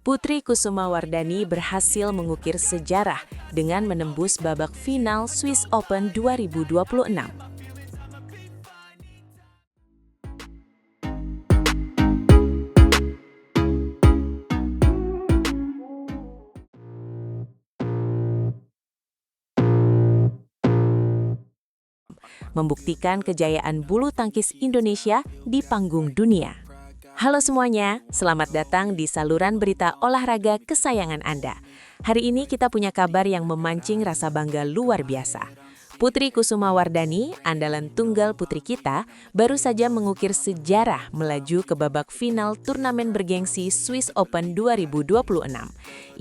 Putri Kusumawardhani berhasil mengukir sejarah dengan menembus babak final Swiss Open 2026. Membuktikan kejayaan bulu tangkis Indonesia di panggung dunia. Halo semuanya, selamat datang di saluran berita olahraga kesayangan Anda. Hari ini kita punya kabar yang memancing rasa bangga luar biasa. Putri Kusumawardhani, andalan tunggal putri kita, baru saja mengukir sejarah melaju ke babak final turnamen bergengsi Swiss Open 2026.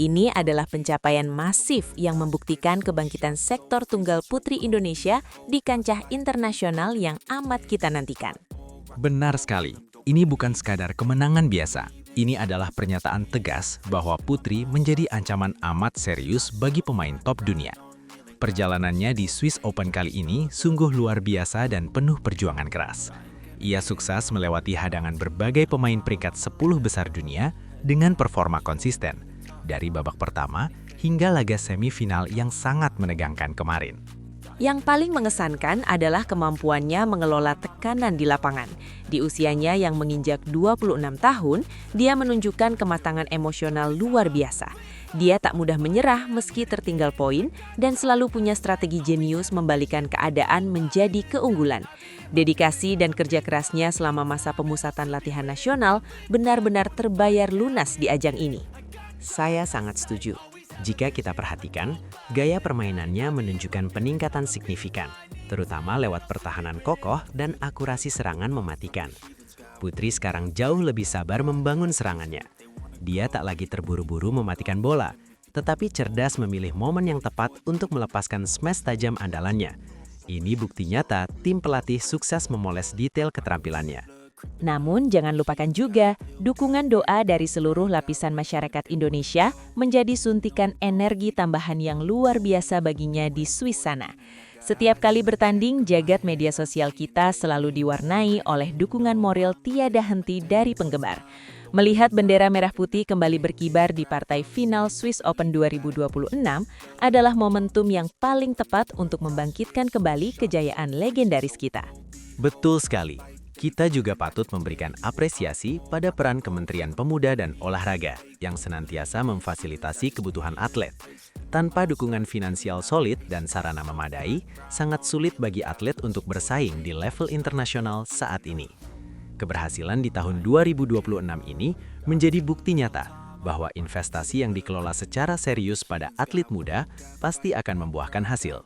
Ini adalah pencapaian masif yang membuktikan kebangkitan sektor tunggal putri Indonesia di kancah internasional yang amat kita nantikan. Benar sekali. Ini bukan sekadar kemenangan biasa. Ini adalah pernyataan tegas bahwa Putri menjadi ancaman amat serius bagi pemain top dunia. Perjalanannya di Swiss Open kali ini sungguh luar biasa dan penuh perjuangan keras. Ia sukses melewati hadangan berbagai pemain peringkat 10 besar dunia dengan performa konsisten, dari babak pertama hingga laga semifinal yang sangat menegangkan kemarin. Yang paling mengesankan adalah kemampuannya mengelola tekanan di lapangan. Di usianya yang menginjak 26 tahun, dia menunjukkan kematangan emosional luar biasa. Dia tak mudah menyerah meski tertinggal poin dan selalu punya strategi jenius membalikan keadaan menjadi keunggulan. Dedikasi dan kerja kerasnya selama masa pemusatan latihan nasional benar-benar terbayar lunas di ajang ini. Saya sangat setuju. Jika kita perhatikan, gaya permainannya menunjukkan peningkatan signifikan, terutama lewat pertahanan kokoh dan akurasi serangan mematikan. Putri sekarang jauh lebih sabar membangun serangannya. Dia tak lagi terburu-buru mematikan bola, tetapi cerdas memilih momen yang tepat untuk melepaskan smash tajam andalannya. Ini bukti nyata tim pelatih sukses memoles detail keterampilannya. Namun jangan lupakan juga, dukungan doa dari seluruh lapisan masyarakat Indonesia menjadi suntikan energi tambahan yang luar biasa baginya di Swiss sana. Setiap kali bertanding, jagat media sosial kita selalu diwarnai oleh dukungan moral tiada henti dari penggemar. Melihat bendera merah putih kembali berkibar di partai final Swiss Open 2026 adalah momentum yang paling tepat untuk membangkitkan kembali kejayaan legendaris kita. Betul sekali. Kita juga patut memberikan apresiasi pada peran Kementerian Pemuda dan Olahraga yang senantiasa memfasilitasi kebutuhan atlet. Tanpa dukungan finansial solid dan sarana memadai, sangat sulit bagi atlet untuk bersaing di level internasional saat ini. Keberhasilan di tahun 2026 ini menjadi bukti nyata bahwa investasi yang dikelola secara serius pada atlet muda pasti akan membuahkan hasil.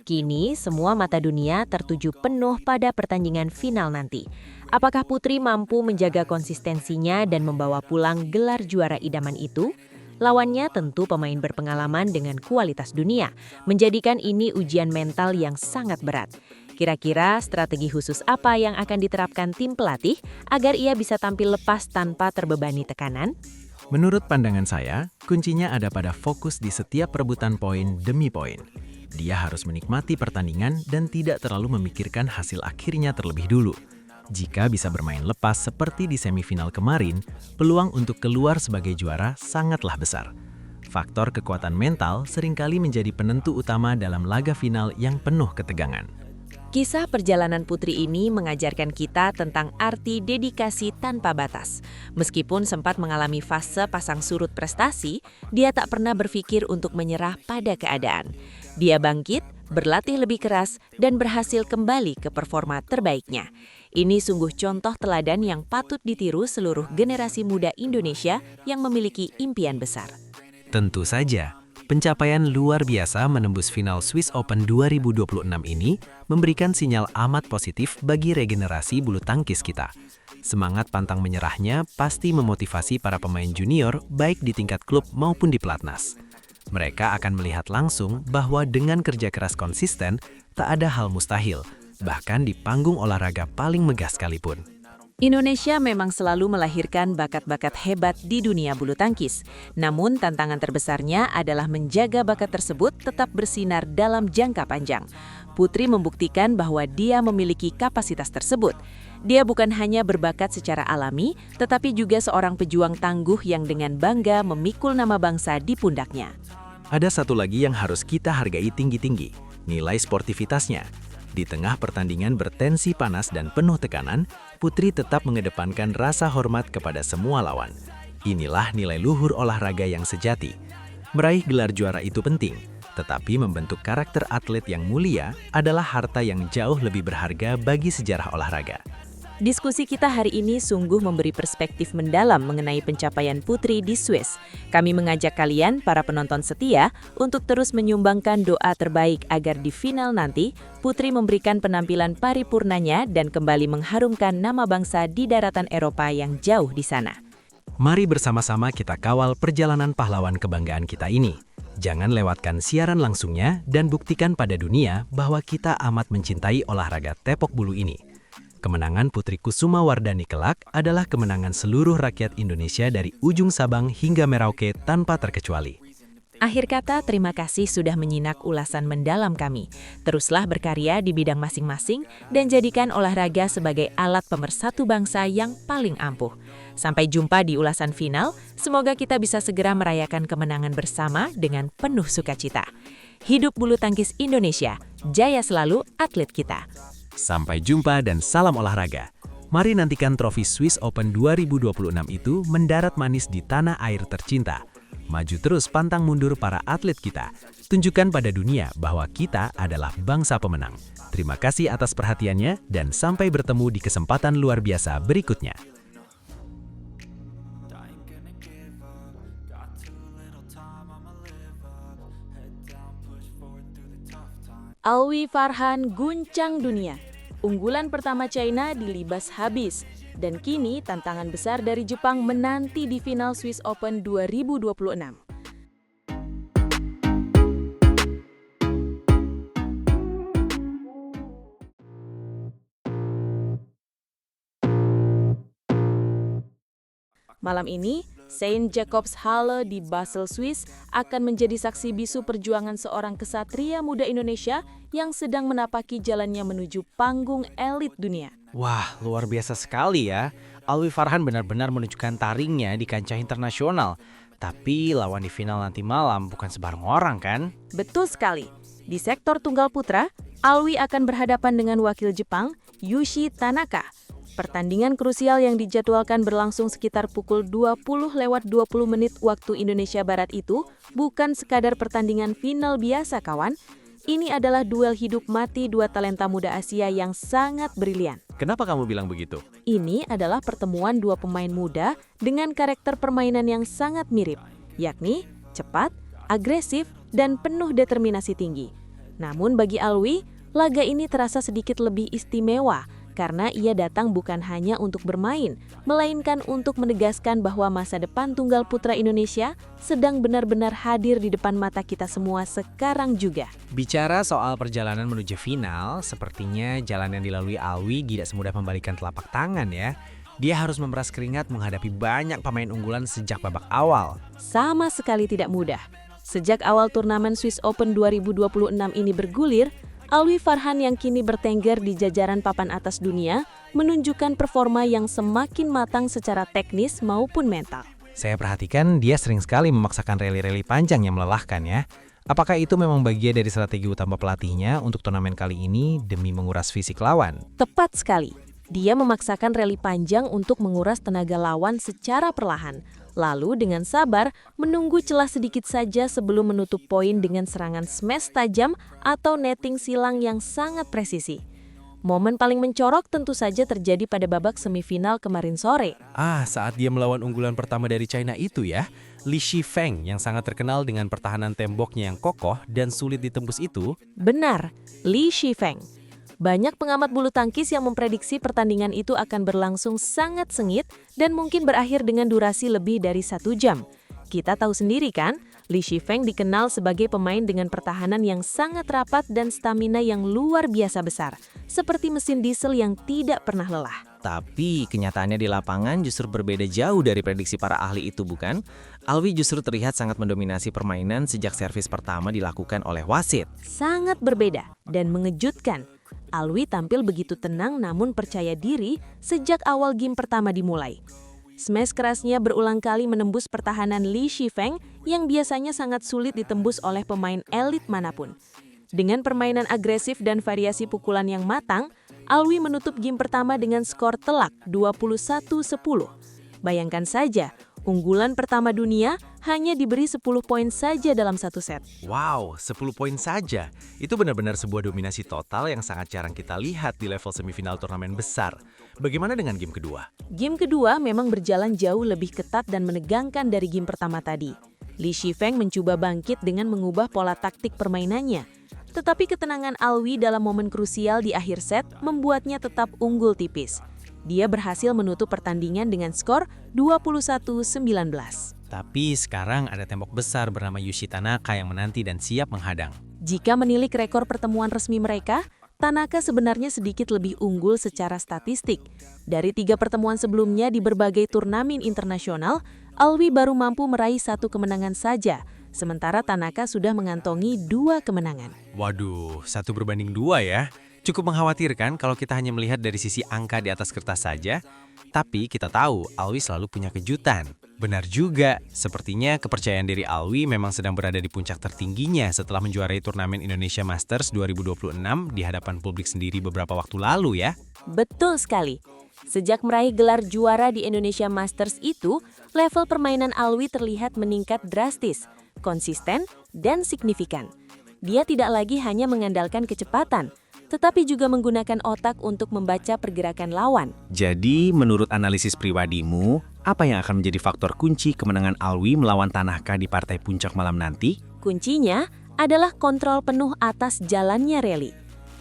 Kini, semua mata dunia tertuju penuh pada pertandingan final nanti. Apakah Putri mampu menjaga konsistensinya dan membawa pulang gelar juara idaman itu? Lawannya tentu pemain berpengalaman dengan kualitas dunia, menjadikan ini ujian mental yang sangat berat. Kira-kira strategi khusus apa yang akan diterapkan tim pelatih agar ia bisa tampil lepas tanpa terbebani tekanan? Menurut pandangan saya, kuncinya ada pada fokus di setiap perebutan poin demi poin. Dia harus menikmati pertandingan dan tidak terlalu memikirkan hasil akhirnya terlebih dulu. Jika bisa bermain lepas seperti di semifinal kemarin, peluang untuk keluar sebagai juara sangatlah besar. Faktor kekuatan mental seringkali menjadi penentu utama dalam laga final yang penuh ketegangan. Kisah perjalanan Putri ini mengajarkan kita tentang arti dedikasi tanpa batas. Meskipun sempat mengalami fase pasang surut prestasi, dia tak pernah berpikir untuk menyerah pada keadaan. Dia bangkit, berlatih lebih keras, dan berhasil kembali ke performa terbaiknya. Ini sungguh contoh teladan yang patut ditiru seluruh generasi muda Indonesia yang memiliki impian besar. Tentu saja. Pencapaian luar biasa menembus final Swiss Open 2026 ini memberikan sinyal amat positif bagi regenerasi bulu tangkis kita. Semangat pantang menyerahnya pasti memotivasi para pemain junior baik di tingkat klub maupun di pelatnas. Mereka akan melihat langsung bahwa dengan kerja keras konsisten, tak ada hal mustahil, bahkan di panggung olahraga paling megah sekalipun. Indonesia memang selalu melahirkan bakat-bakat hebat di dunia bulu tangkis. Namun tantangan terbesarnya adalah menjaga bakat tersebut tetap bersinar dalam jangka panjang. Putri membuktikan bahwa dia memiliki kapasitas tersebut. Dia bukan hanya berbakat secara alami, tetapi juga seorang pejuang tangguh yang dengan bangga memikul nama bangsa di pundaknya. Ada satu lagi yang harus kita hargai tinggi-tinggi, nilai sportivitasnya. Di tengah pertandingan bertensi panas dan penuh tekanan, Putri tetap mengedepankan rasa hormat kepada semua lawan. Inilah nilai luhur olahraga yang sejati. Meraih gelar juara itu penting, tetapi membentuk karakter atlet yang mulia adalah harta yang jauh lebih berharga bagi sejarah olahraga. Diskusi kita hari ini sungguh memberi perspektif mendalam mengenai pencapaian Putri di Swiss. Kami mengajak kalian, para penonton setia, untuk terus menyumbangkan doa terbaik agar di final nanti, Putri memberikan penampilan paripurnanya dan kembali mengharumkan nama bangsa di daratan Eropa yang jauh di sana. Mari bersama-sama kita kawal perjalanan pahlawan kebanggaan kita ini. Jangan lewatkan siaran langsungnya dan buktikan pada dunia bahwa kita amat mencintai olahraga tepok bulu ini. Kemenangan Putri Kusuma Wardani kelak adalah kemenangan seluruh rakyat Indonesia dari ujung Sabang hingga Merauke tanpa terkecuali. Akhir kata, terima kasih sudah menyimak ulasan mendalam kami. Teruslah berkarya di bidang masing-masing dan jadikan olahraga sebagai alat pemersatu bangsa yang paling ampuh. Sampai jumpa di ulasan final, semoga kita bisa segera merayakan kemenangan bersama dengan penuh sukacita. Hidup bulu tangkis Indonesia, jaya selalu atlet kita. Sampai jumpa dan salam olahraga. Mari nantikan trofi Swiss Open 2026 itu mendarat manis di tanah air tercinta. Maju terus pantang mundur para atlet kita. Tunjukkan pada dunia bahwa kita adalah bangsa pemenang. Terima kasih atas perhatiannya dan sampai bertemu di kesempatan luar biasa berikutnya. Alwi Farhan guncang dunia. Unggulan pertama China dilibas habis. Dan kini tantangan besar dari Jepang menanti di final Swiss Open 2026. Malam ini, Saint Jacobs Halle di Basel, Swiss akan menjadi saksi bisu perjuangan seorang kesatria muda Indonesia yang sedang menapaki jalannya menuju panggung elit dunia. Wah, luar biasa sekali ya. Alwi Farhan benar-benar menunjukkan taringnya di kancah internasional. Tapi lawan di final nanti malam bukan sebarang orang kan? Betul sekali. Di sektor tunggal putra, Alwi akan berhadapan dengan wakil Jepang, Yushi Tanaka. Pertandingan krusial yang dijadwalkan berlangsung sekitar pukul 20:20 waktu Indonesia Barat itu bukan sekadar pertandingan final biasa, kawan. Ini adalah duel hidup mati dua talenta muda Asia yang sangat brilian. Kenapa kamu bilang begitu? Ini adalah pertemuan dua pemain muda dengan karakter permainan yang sangat mirip, yakni cepat, agresif, dan penuh determinasi tinggi. Namun bagi Alwi, laga ini terasa sedikit lebih istimewa karena ia datang bukan hanya untuk bermain, melainkan untuk menegaskan bahwa masa depan tunggal putra Indonesia sedang benar-benar hadir di depan mata kita semua sekarang juga. Bicara soal perjalanan menuju final, sepertinya jalan yang dilalui Alwi tidak semudah membalikan telapak tangan ya. Dia harus memeras keringat menghadapi banyak pemain unggulan sejak babak awal. Sama sekali tidak mudah. Sejak awal turnamen Swiss Open 2026 ini bergulir, Alwi Farhan yang kini bertengger di jajaran papan atas dunia menunjukkan performa yang semakin matang secara teknis maupun mental. Saya perhatikan dia sering sekali memaksakan rally-rally panjang yang melelahkan ya. Apakah itu memang bagian dari strategi utama pelatihnya untuk turnamen kali ini demi menguras fisik lawan? Tepat sekali. Dia memaksakan rally panjang untuk menguras tenaga lawan secara perlahan. Lalu dengan sabar menunggu celah sedikit saja sebelum menutup poin dengan serangan smash tajam atau netting silang yang sangat presisi. Momen paling mencorok tentu saja terjadi pada babak semifinal kemarin sore. Saat dia melawan unggulan pertama dari China itu ya, Li Shifeng yang sangat terkenal dengan pertahanan temboknya yang kokoh dan sulit ditembus itu. Benar, Li Shifeng. Banyak pengamat bulu tangkis yang memprediksi pertandingan itu akan berlangsung sangat sengit dan mungkin berakhir dengan durasi lebih dari 1 jam. Kita tahu sendiri kan, Li Shifeng dikenal sebagai pemain dengan pertahanan yang sangat rapat dan stamina yang luar biasa besar, seperti mesin diesel yang tidak pernah lelah. Tapi kenyataannya di lapangan justru berbeda jauh dari prediksi para ahli itu, bukan? Alwi justru terlihat sangat mendominasi permainan sejak servis pertama dilakukan oleh wasit. Sangat berbeda dan mengejutkan. Alwi tampil begitu tenang namun percaya diri sejak awal game pertama dimulai. Smash kerasnya berulang kali menembus pertahanan Li Shifeng yang biasanya sangat sulit ditembus oleh pemain elit manapun. Dengan permainan agresif dan variasi pukulan yang matang, Alwi menutup game pertama dengan skor telak 21-10. Bayangkan saja, unggulan pertama dunia hanya diberi 10 poin saja dalam satu set. Wow, 10 poin saja. Itu benar-benar sebuah dominasi total yang sangat jarang kita lihat di level semifinal turnamen besar. Bagaimana dengan game kedua? Game kedua memang berjalan jauh lebih ketat dan menegangkan dari game pertama tadi. Li Shifeng mencoba bangkit dengan mengubah pola taktik permainannya. Tetapi ketenangan Alwi dalam momen krusial di akhir set membuatnya tetap unggul tipis. Dia berhasil menutup pertandingan dengan skor 21-19. Tapi sekarang ada tembok besar bernama Yushi Tanaka yang menanti dan siap menghadang. Jika menilik rekor pertemuan resmi mereka, Tanaka sebenarnya sedikit lebih unggul secara statistik. Dari 3 pertemuan sebelumnya di berbagai turnamen internasional, Alwi baru mampu meraih 1 kemenangan saja, sementara Tanaka sudah mengantongi 2 kemenangan. Waduh, 1 berbanding 2 ya. Cukup mengkhawatirkan kalau kita hanya melihat dari sisi angka di atas kertas saja. Tapi kita tahu Alwi selalu punya kejutan. Benar juga, sepertinya kepercayaan diri Alwi memang sedang berada di puncak tertingginya setelah menjuarai turnamen Indonesia Masters 2026 di hadapan publik sendiri beberapa waktu lalu ya. Betul sekali. Sejak meraih gelar juara di Indonesia Masters itu, level permainan Alwi terlihat meningkat drastis, konsisten, dan signifikan. Dia tidak lagi hanya mengandalkan kecepatan, tetapi juga menggunakan otak untuk membaca pergerakan lawan. Jadi, menurut analisis pribadimu, apa yang akan menjadi faktor kunci kemenangan Alwi melawan Tanaka di partai puncak malam nanti? Kuncinya adalah kontrol penuh atas jalannya rally.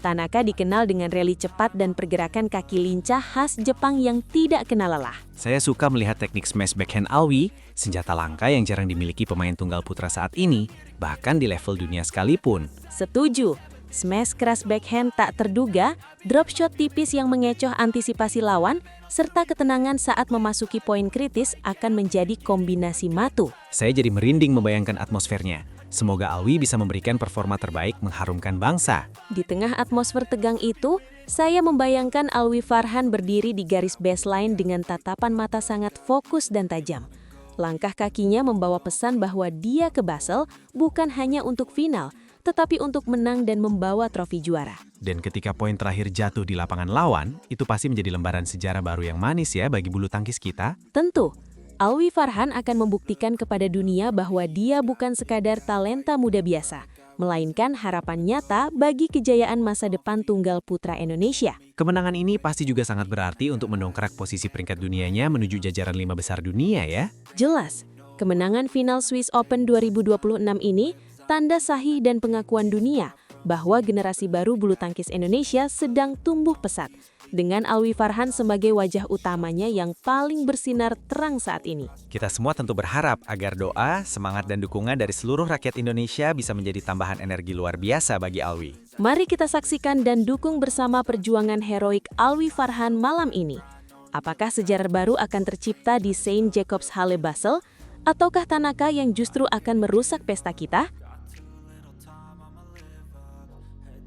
Tanaka dikenal dengan rally cepat dan pergerakan kaki lincah khas Jepang yang tidak kenal lelah. Saya suka melihat teknik smash backhand Alwi, senjata langka yang jarang dimiliki pemain tunggal putra saat ini, bahkan di level dunia sekalipun. Setuju. Smash keras backhand tak terduga, drop shot tipis yang mengecoh antisipasi lawan, serta ketenangan saat memasuki poin kritis akan menjadi kombinasi matu. Saya jadi merinding membayangkan atmosfernya. Semoga Alwi bisa memberikan performa terbaik mengharumkan bangsa. Di tengah atmosfer tegang itu, saya membayangkan Alwi Farhan berdiri di garis baseline dengan tatapan mata sangat fokus dan tajam. Langkah kakinya membawa pesan bahwa dia ke Basel bukan hanya untuk final, tetapi untuk menang dan membawa trofi juara. Dan ketika poin terakhir jatuh di lapangan lawan, itu pasti menjadi lembaran sejarah baru yang manis ya bagi bulu tangkis kita. Tentu, Alwi Farhan akan membuktikan kepada dunia bahwa dia bukan sekadar talenta muda biasa, melainkan harapan nyata bagi kejayaan masa depan tunggal putra Indonesia. Kemenangan ini pasti juga sangat berarti untuk mendongkrak posisi peringkat dunianya menuju jajaran 5 besar dunia ya. Jelas, kemenangan final Swiss Open 2026 ini tanda sahih dan pengakuan dunia bahwa generasi baru bulu tangkis Indonesia sedang tumbuh pesat, dengan Alwi Farhan sebagai wajah utamanya yang paling bersinar terang saat ini. Kita semua tentu berharap agar doa, semangat dan dukungan dari seluruh rakyat Indonesia bisa menjadi tambahan energi luar biasa bagi Alwi. Mari kita saksikan dan dukung bersama perjuangan heroik Alwi Farhan malam ini. Apakah sejarah baru akan tercipta di St. Jacobs Halle Basel? Ataukah Tanaka yang justru akan merusak pesta kita?